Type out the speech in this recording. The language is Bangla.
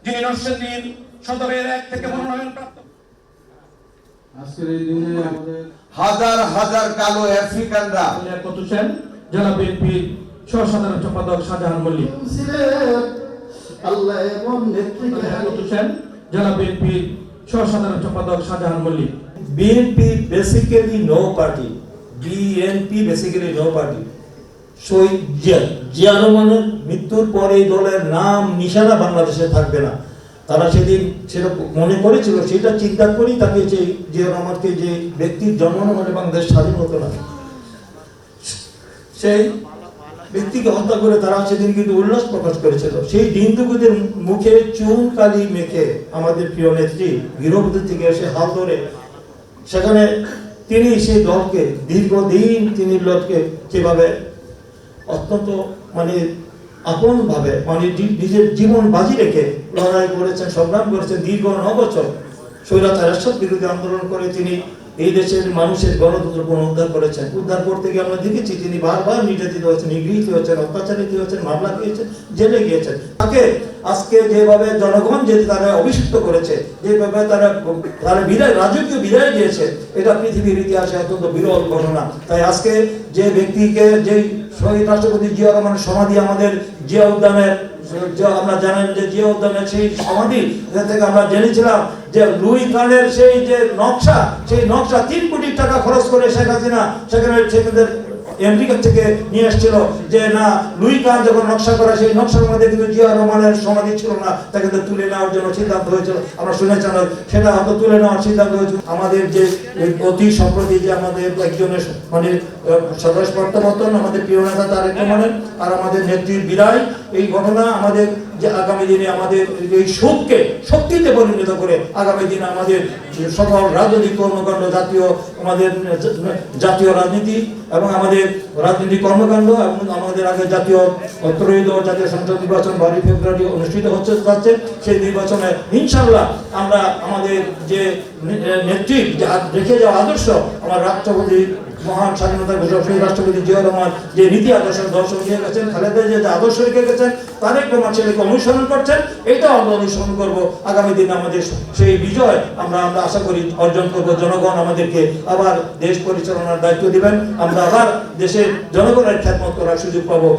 যিনি নরসিংদীর সদরের 1 থেকে মনোনয়ন প্রাপ্ত। আজকের এই দিনে আমাদের হাজার হাজার কালো আফ্রিকানরা কত ছিলেন জেলা বিএনপির সহ-সাধারণ সম্পাদক শাহজাহান মল্লিক। আল্লাহ এবং নেতৃত্বে কত ছিলেন জেলা বিএনপির সহ-সাধারণ সম্পাদক Shahjahan Mallick. BNP basically no party, BNP basically no party. শহীদ জিয়া রহমানের মৃত্যুর পরে এই দলের নাম নিশানা বাংলাদেশে থাকবে না। তারা সেদিন সেটা মনে করেছিল, সেটা চিন্তা করেই তাকে যে জিয়া রহমানকে যে ব্যক্তির জন্ম মানে বাংলাদেশ স্বাধীন হতো না, সেই ব্যক্তিকে হত্যা করে তারা সেদিন কিন্তু উল্লাস প্রকাশ করেছিল। সেই দিনটুকুদের মুখে চুন কালি মেখে আমাদের প্রিয় নেত্রী গৃহবধূ থেকে এসে হাল ধরে সেখানে তিনি সেই দলকে দীর্ঘদিন তিনি দলকে যেভাবে অত্যন্ত মানে আপনভাবে মানে নিজের জীবন বাজি রেখে লড়াই করেছেন, সংগ্রাম করেছেন দীর্ঘ 9 বছর স্বৈরাচার এরশাদ বিরোধী আন্দোলন করে তিনি এই দেশের মানুষের গণতন্ত্র পুনরুদ্ধার করেছেন। উদ্ধার করতে গিয়ে আমরা দেখেছি তিনি বারবার নির্যাতিত হয়েছেন, নিগৃহীত হয়েছেন, অত্যাচারিত হয়েছেন, মামলা খেয়েছেন, জেলে গিয়েছেন। তাকে আজকে যেভাবে জনগণ যে তারা অভিষিক্ত করেছে, যেভাবে তারা বিদায় রাজকীয় বিদায় দিয়েছে, এটা পৃথিবীর ইতিহাসে অত্যন্ত বিরল ঘটনা। তাই আজকে যে ব্যক্তিকে যে শহীদ রাষ্ট্রপতি জিয়া রহমানের সমাধি আমাদের জিয়া উদ্যানের, আমরা জানেন যে জিয়া উদ্যানের সেই সমাধি থেকে আমরা জেনেছিলাম যে লুই খানের সেই যে নকশা, সেই নকশা 3 কোটি টাকা খরচ করে শেখ হাসিনা সেখানে আমেরিকা থেকে নিয়ে এসেছিল। যে না, লুই খান যখন নকশা করা, সেই নকশার মধ্যে কিন্তু জিয়া রহমানের সমাধি ছিল না, তাকে তুলে নেওয়ার জন্য সিদ্ধান্ত হয়েছিল। আমরা শুনেছি, সেটা হয়তো তুলে নেওয়ার সিদ্ধান্ত হয়েছিল। আমাদের যে অতি সম্প্রতি যে আমাদের একজনের মানে স্বদেশ প্রত্যাবর্তন, আমাদের প্রিয় নেতা তারেক রহমানের আর আমাদের নেত্রীর বিদায়, এই ঘটনা আমাদের যে আগামী দিনে আমাদের এই শোককে শক্তিতে পরিণত করে আগামী দিনে আমাদের সকল রাজনৈতিক কর্মকাণ্ড, আমাদের জাতীয় রাজনীতি এবং আমাদের রাজনৈতিক কর্মকাণ্ড এবং আমাদের আগে জাতীয় ত্রয়োদশ জাতীয় সংসদ নির্বাচন 12 ফেব্রুয়ারি অনুষ্ঠিত যাচ্ছে। সেই নির্বাচনে ইনশাআল্লাহ আমরা আমাদের যে নেত্রী রেখে যাওয়া আদর্শ, আমার রাষ্ট্রপতি মহান স্বাধীনতা ঘোষক শহীদ রাষ্ট্রপতি জিয়া রহমান যে নীতি আদর্শ দর্শন দিয়ে গেছেন, খালেদা যে আদর্শ রেখে গেছেন, তারেক রহমান সেটাকে অনুসরণ করছেন, এটাও আমরা অনুসরণ করবো। আগামী দিনে আমাদের সেই বিজয় আমরা আশা করি অর্জন করবো। জনগণ আমাদেরকে আবার দেশ পরিচালনার দায়িত্ব দিবেন, আমরা আবার দেশের জনগণের খেদমত করার সুযোগ পাবো।